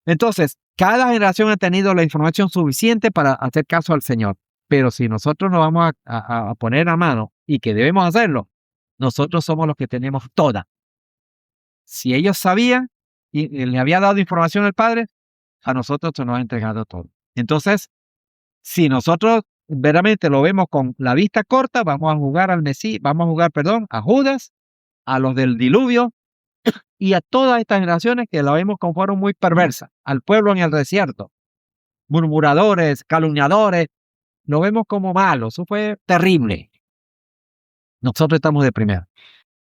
Entonces, cada generación ha tenido la información suficiente para hacer caso al Señor. Pero si nosotros nos vamos a poner a mano, y que debemos hacerlo, nosotros somos los que tenemos toda. Si ellos sabían y le había dado información al Padre, a nosotros se nos ha entregado todo. Entonces, si nosotros verdaderamente lo vemos con la vista corta, vamos a jugar al Mesías, a Judas, a los del diluvio, y a todas estas generaciones que la vemos como fueron muy perversas, al pueblo en el desierto, murmuradores, calumniadores, lo vemos como malos. Eso fue terrible. Nosotros estamos de primero,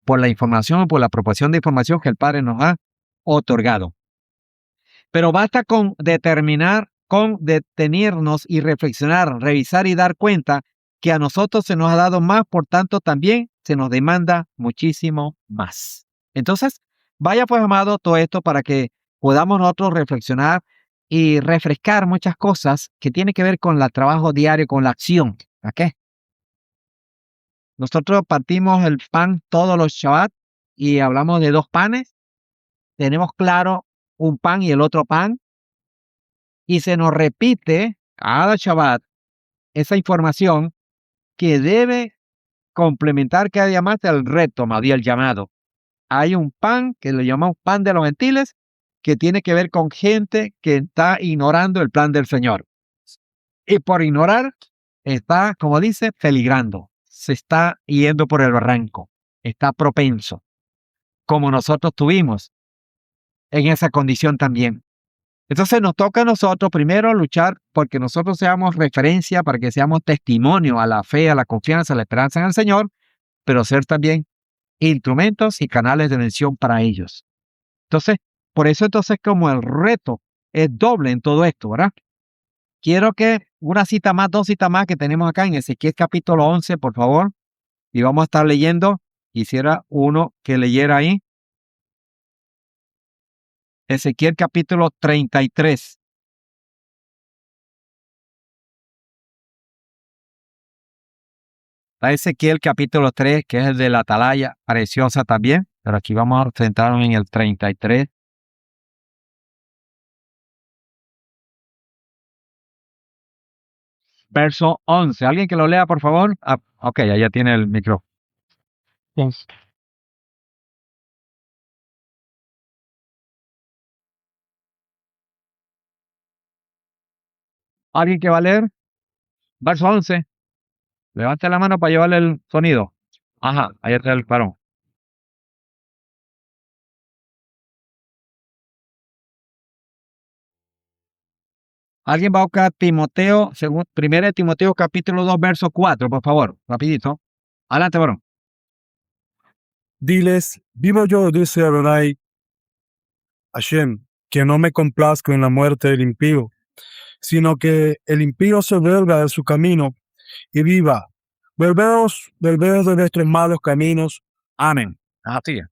por la información, por la proporción de información que el Padre nos ha otorgado. Pero basta con detenernos y reflexionar, revisar y dar cuenta que a nosotros se nos ha dado más, por tanto también se nos demanda muchísimo más. Entonces, vaya pues, amado, todo esto para que podamos nosotros reflexionar y refrescar muchas cosas que tienen que ver con el trabajo diario, con la acción. ¿Ok? Nosotros partimos el pan todos los Shabbat y hablamos de 2 panes. Tenemos claro un pan y el otro pan. Y se nos repite cada Shabbat esa información que debe complementar cada día más el reto, más bien el llamado. Hay un pan que le llamamos pan de los gentiles, que tiene que ver con gente que está ignorando el plan del Señor. Y por ignorar, está, como dice, peligrando. Se está yendo por el barranco. Está propenso. Como nosotros tuvimos en esa condición también. Entonces nos toca a nosotros primero luchar porque nosotros seamos referencia, para que seamos testimonio a la fe, a la confianza, a la esperanza en el Señor, pero ser también instrumentos y canales de bendición para ellos. Entonces, por eso entonces como el reto es doble en todo esto, ¿verdad? Quiero que una cita más, 2 citas más que tenemos acá en Ezequiel capítulo 11, por favor, y vamos a estar leyendo. Quisiera uno que leyera ahí. Ezequiel capítulo 33. Está Ezequiel capítulo 3, que es el de la atalaya, preciosa también, pero aquí vamos a centrarnos en el 33. Verso 11. ¿Alguien que lo lea, por favor? Ah, ok, allá tiene el micrófono. Yes. ¿Alguien que va a leer? Verso 11. Levante la mano para llevarle el sonido. Ajá, ahí está el varón. ¿Alguien va a buscar Timoteo, según 1 Timoteo capítulo 2, verso 4, por favor? Rapidito. Adelante, varón. Diles, vivo yo, dice Adonai Hashem, que no me complazco en la muerte del impío, sino que el impío se vuelva de su camino y viva. Volveos de vuestros malos caminos. Amén. Así es.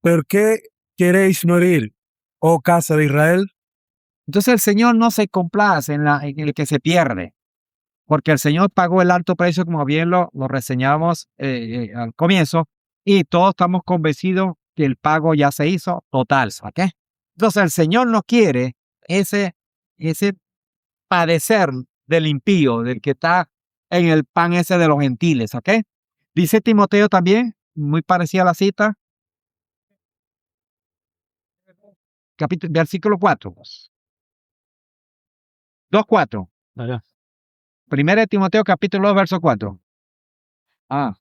¿Por qué queréis morir, oh casa de Israel? Entonces el Señor no se complace en el que se pierde, porque el Señor pagó el alto precio, como bien lo reseñamos al comienzo, y todos estamos convencidos que el pago ya se hizo total. ¿Ok? Entonces el Señor no quiere ese padecer del impío, del que está en el pan ese de los gentiles. ¿Ok? Dice Timoteo también, muy parecida a la cita, versículo 4. 2:4. Primera de Timoteo capítulo 2, verso 4. Ah.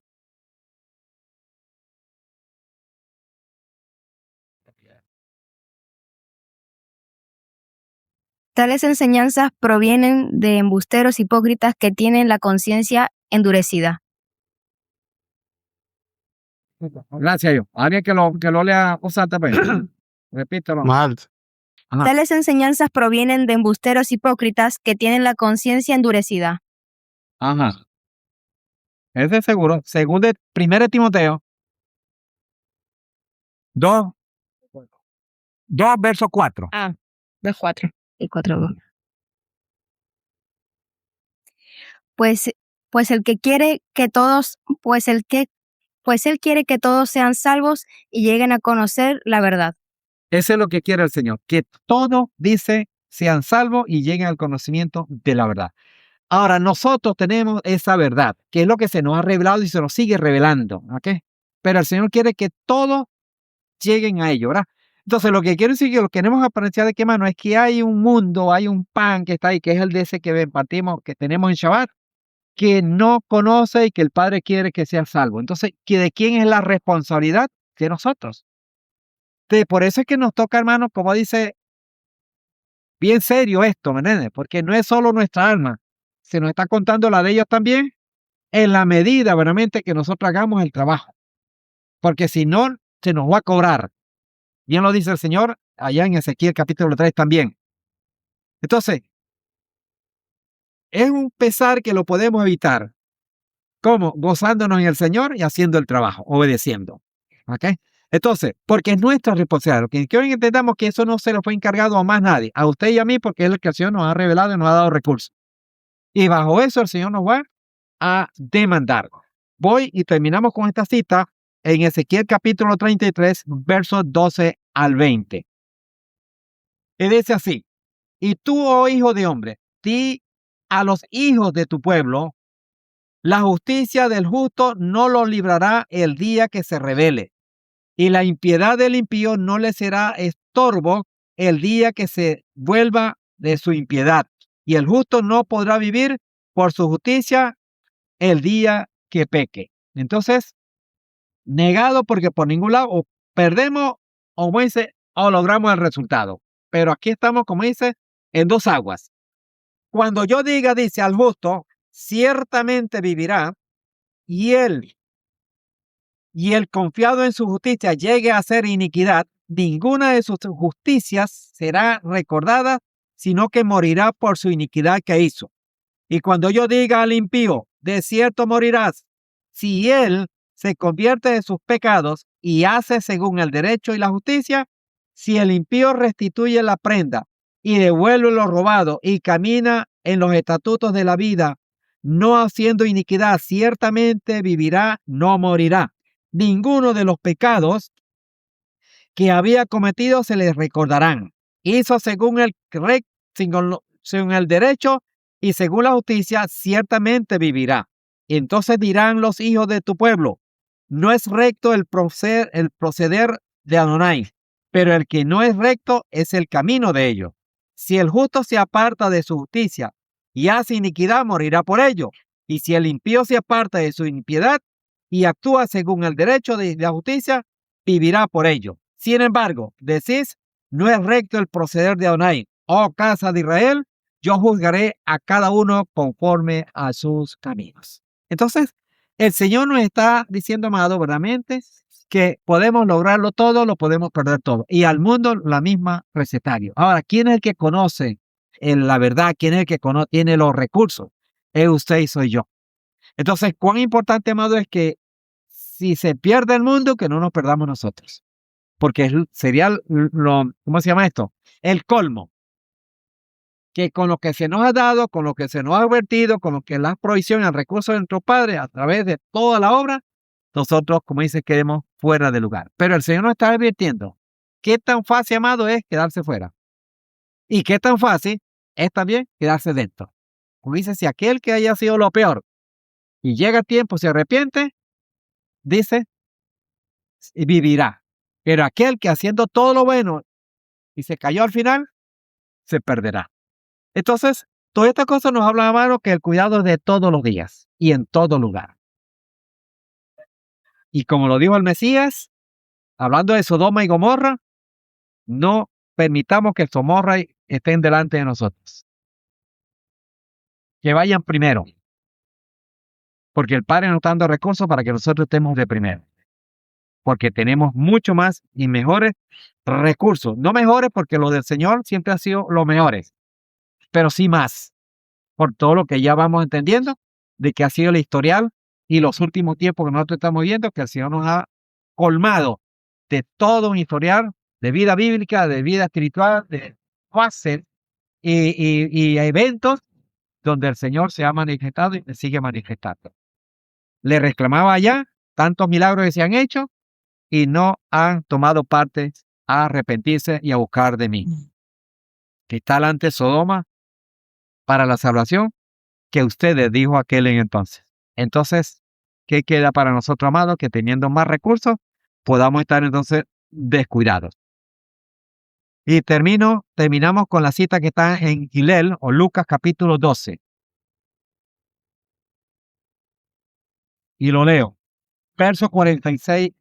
Tales enseñanzas provienen de embusteros hipócritas que tienen la conciencia endurecida. Gracias, yo. Alguien que lo lea constantemente. Repítelo. Mal. Ajá. Tales enseñanzas provienen de embusteros hipócritas que tienen la conciencia endurecida. Ajá. Ese es seguro. Según de 1 Timoteo 2, verso 4. Los 4. El 4. Pues él quiere que todos sean salvos y lleguen a conocer la verdad. Eso es lo que quiere el Señor. Que todos, dice, sean salvos y lleguen al conocimiento de la verdad. Ahora, nosotros tenemos esa verdad, que es lo que se nos ha revelado y se nos sigue revelando. ¿Ok? Pero el Señor quiere que todos lleguen a ello, ¿verdad? Entonces, lo que quiero decir que lo que queremos apreciar de qué mano es que hay un mundo, hay un pan que está ahí, que es el de ese que partimos, que tenemos en Shabbat, que no conoce y que el Padre quiere que sea salvo. Entonces, ¿de quién es la responsabilidad? De nosotros. Por eso es que nos toca, hermano, como dice, bien serio esto, ¿me entiendes? Porque no es solo nuestra alma, se nos está contando la de ellos también, en la medida, verdaderamente, que nosotros hagamos el trabajo. Porque si no, se nos va a cobrar. Bien lo dice el Señor allá en Ezequiel capítulo 3 también. Entonces, es un pesar que lo podemos evitar. ¿Cómo? Gozándonos en el Señor y haciendo el trabajo, obedeciendo. ¿Ok? Entonces, porque es nuestra responsabilidad. Que quiero que entendamos que eso no se lo fue encargado a más nadie, a usted y a mí, porque es el que el Señor nos ha revelado y nos ha dado recursos. Y bajo eso el Señor nos va a demandar. Voy y terminamos con esta cita en Ezequiel capítulo 33, versos 12 al 20. Y dice así: y tú, oh hijo de hombre, di a los hijos de tu pueblo, la justicia del justo no lo librará el día que se rebele, y la impiedad del impío no le será estorbo el día que se vuelva de su impiedad, y el justo no podrá vivir por su justicia el día que peque. Entonces, negado porque por ningún lado o perdemos o, como dice, o logramos el resultado. Pero aquí estamos, como dice, en dos aguas. Cuando yo diga, dice, al justo, ciertamente vivirá, y él confiado en su justicia llegue a hacer iniquidad, ninguna de sus justicias será recordada, sino que morirá por su iniquidad que hizo. Y cuando yo diga al impío, de cierto morirás, si él se convierte de sus pecados y hace según el derecho y la justicia, si el impío restituye la prenda y devuelve lo robado y camina en los estatutos de la vida, no haciendo iniquidad, ciertamente vivirá, no morirá. Ninguno de los pecados que había cometido se les recordarán. Hizo según según el derecho y según la justicia, ciertamente vivirá. Y entonces dirán los hijos de tu pueblo: no es recto el proceder de Adonai, pero el que no es recto es el camino de ellos. Si el justo se aparta de su justicia y hace iniquidad, morirá por ello. Y si el impío se aparta de su impiedad y actúa según el derecho de la justicia, vivirá por ello. Sin embargo, decís, no es recto el proceder de Adonai, oh casa de Israel, yo juzgaré a cada uno conforme a sus caminos. Entonces, el Señor nos está diciendo, amado, verdaderamente, que podemos lograrlo todo, lo podemos perder todo. Y al mundo la misma recetario. Ahora, ¿quién es el que conoce la verdad? ¿Quién es el que tiene los recursos? Es usted y soy yo. Entonces, cuán importante, amado, es que si se pierde el mundo, que no nos perdamos nosotros. Porque sería ¿cómo se llama esto? El colmo. Que con lo que se nos ha dado, con lo que se nos ha advertido, con lo que la provisión y el recurso de nuestro Padre a través de toda la obra, nosotros, como dice, quedemos fuera de lugar. Pero el Señor nos está advirtiendo qué tan fácil, amado, es quedarse fuera. Y qué tan fácil es también quedarse dentro. Como dice, si aquel que haya sido lo peor y llega el tiempo, se arrepiente, dice, vivirá. Pero aquel que haciendo todo lo bueno y se cayó al final, se perderá. Entonces, todas estas cosas nos hablan, hermano, que el cuidado es de todos los días y en todo lugar. Y como lo dijo el Mesías, hablando de Sodoma y Gomorra, no permitamos que Gomorra estén delante de nosotros. Que vayan primero. Porque el Padre nos está dando recursos para que nosotros estemos de primero. Porque tenemos mucho más y mejores recursos. No mejores porque los del Señor siempre han sido los mejores, pero sí más. Por todo lo que ya vamos entendiendo de que ha sido el historial y los últimos tiempos que nosotros estamos viendo, que el Señor nos ha colmado de todo un historial de vida bíblica, de vida espiritual, de fases y eventos donde el Señor se ha manifestado y se sigue manifestando. Le reclamaba allá tantos milagros que se han hecho y no han tomado parte a arrepentirse y a buscar de mí. Que está delante Sodoma para la salvación que ustedes, dijo aquel en entonces. Entonces, ¿qué queda para nosotros, amados? Que teniendo más recursos, podamos estar entonces descuidados. Y terminamos con la cita que está en Hillel o Lucas capítulo 12. Y lo leo. Verso 46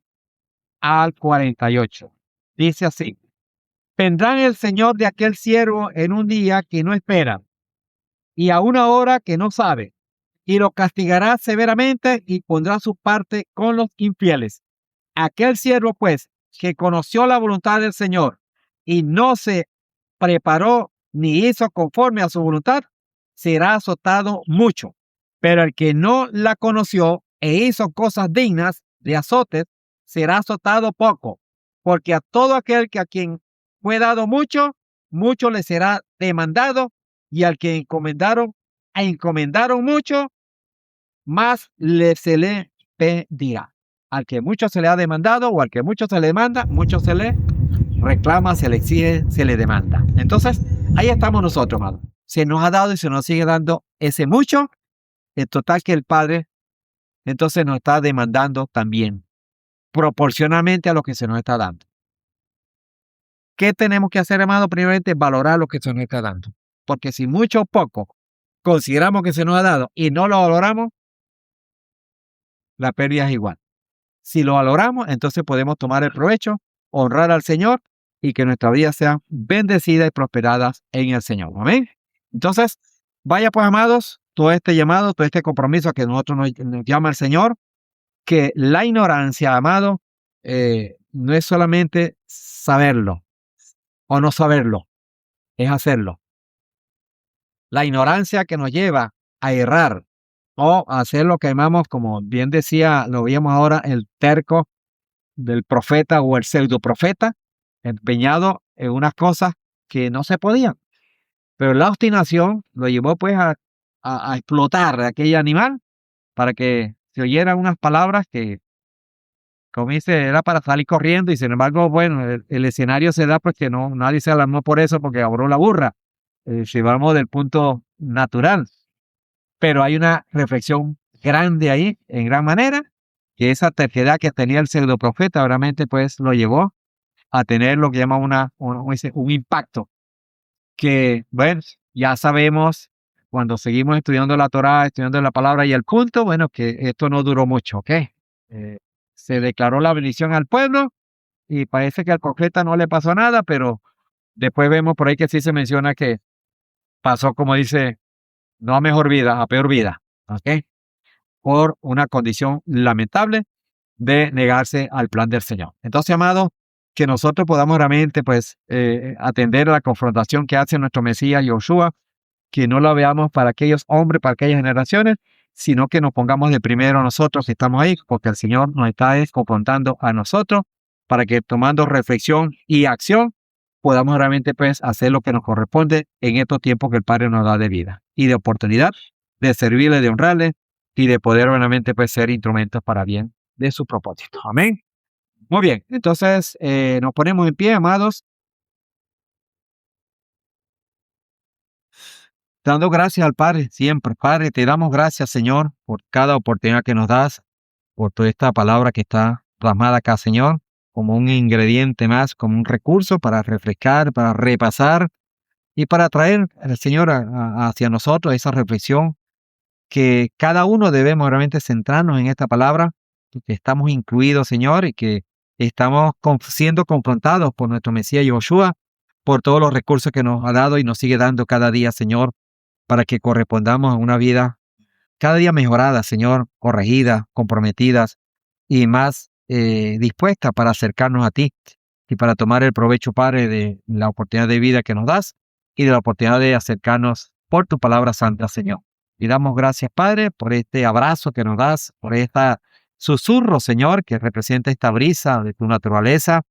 al 48. Dice así: vendrá el Señor de aquel siervo en un día que no espera y a una hora que no sabe, y lo castigará severamente y pondrá su parte con los infieles. Aquel siervo, pues, que conoció la voluntad del Señor y no se preparó ni hizo conforme a su voluntad, será azotado mucho. Pero el que no la conoció e hizo cosas dignas de azotes, será azotado poco. Porque a todo aquel que a quien fue dado mucho, mucho le será demandado, y al que encomendaron mucho, más se le pedirá. Al que mucho se le ha demandado o al que mucho se le demanda, mucho se le reclama, se le exige, se le demanda. Entonces, ahí estamos nosotros, hermano. Se nos ha dado y se nos sigue dando ese mucho, en total que el Padre entonces nos está demandando también, proporcionalmente a lo que se nos está dando. ¿Qué tenemos que hacer, hermano? Primeramente, valorar lo que se nos está dando. Porque si mucho o poco consideramos que se nos ha dado y no lo valoramos, la pérdida es igual. Si lo valoramos, entonces podemos tomar el provecho, honrar al Señor y que nuestra vida sea bendecida y prosperada en el Señor. Amén. Entonces, vaya pues, amados, todo este llamado, todo este compromiso que nosotros nos llama el Señor, que la ignorancia, amado, no es solamente saberlo o no saberlo, es hacerlo. La ignorancia que nos lleva a errar o a hacer lo que llamamos, como bien decía, lo veíamos ahora, el terco del profeta o el pseudo profeta, empeñado en unas cosas que no se podían. Pero la obstinación lo llevó pues a explotar a aquel animal para que se oyeran unas palabras que, como dice, era para salir corriendo, y sin embargo, bueno, el escenario se da pues que no, nadie se alarmó por eso porque abrió la burra. Si vamos del punto natural. Pero hay una reflexión grande ahí, en gran manera, que esa terquedad que tenía el pseudo profeta realmente pues lo llevó a tener lo que llama un impacto, que, bueno, ya sabemos cuando seguimos estudiando la Torá, estudiando la palabra, y el punto, bueno, que esto no duró mucho, ¿ok? Se declaró la bendición al pueblo y parece que al profeta no le pasó nada, pero después vemos por ahí que sí se menciona que pasó, como dice, no a mejor vida, a peor vida, ¿ok? Por una condición lamentable de negarse al plan del Señor. Entonces, amados, que nosotros podamos realmente pues atender a la confrontación que hace nuestro Mesías Yoshua, que no la veamos para aquellos hombres, para aquellas generaciones, sino que nos pongamos de primero nosotros que estamos ahí, porque el Señor nos está confrontando a nosotros para que, tomando reflexión y acción, podamos realmente pues hacer lo que nos corresponde en estos tiempos que el Padre nos da de vida y de oportunidad de servirle, de honrarle y de poder realmente pues ser instrumentos para bien de su propósito. Amén. Muy bien, entonces nos ponemos en pie, amados, dando gracias al Padre siempre. Padre, te damos gracias, Señor, por cada oportunidad que nos das, por toda esta palabra que está plasmada acá, Señor, como un ingrediente más, como un recurso para refrescar, para repasar y para traer al Señor hacia nosotros esa reflexión que cada uno debemos realmente centrarnos en esta palabra, que estamos incluidos, Señor, y que estamos siendo confrontados por nuestro Mesías Yoshua, por todos los recursos que nos ha dado y nos sigue dando cada día, Señor, para que correspondamos a una vida cada día mejorada, Señor, corregida, comprometidas y más dispuesta para acercarnos a ti y para tomar el provecho, Padre, de la oportunidad de vida que nos das y de la oportunidad de acercarnos por tu palabra santa, Señor. Y damos gracias, Padre, por este abrazo que nos das, por este susurro, Señor, que representa esta brisa de tu naturaleza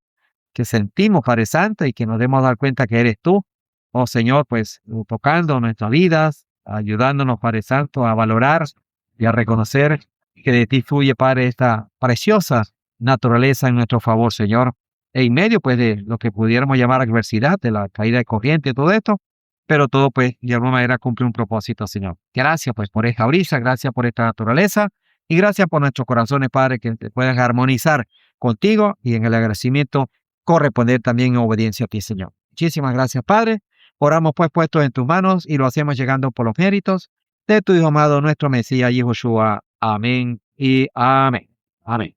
que sentimos, Padre Santo, y que nos demos dar cuenta que eres tú, oh Señor, pues tocando nuestras vidas, ayudándonos, Padre Santo, a valorar y a reconocer que de ti fluye, Padre, esta preciosa naturaleza en nuestro favor, Señor, en medio, pues, de lo que pudiéramos llamar adversidad, de la caída de corriente y todo esto, pero todo, pues, de alguna manera cumple un propósito, Señor. Gracias, pues, por esta brisa, gracias por esta naturaleza, y gracias por nuestros corazones, Padre, que te puedan armonizar contigo y en el agradecimiento corresponder también en obediencia a ti, Señor. Muchísimas gracias, Padre. Oramos pues puestos en tus manos y lo hacemos llegando por los méritos de tu Hijo amado, nuestro Mesías, Yehoshua. Amén y amén. Amén.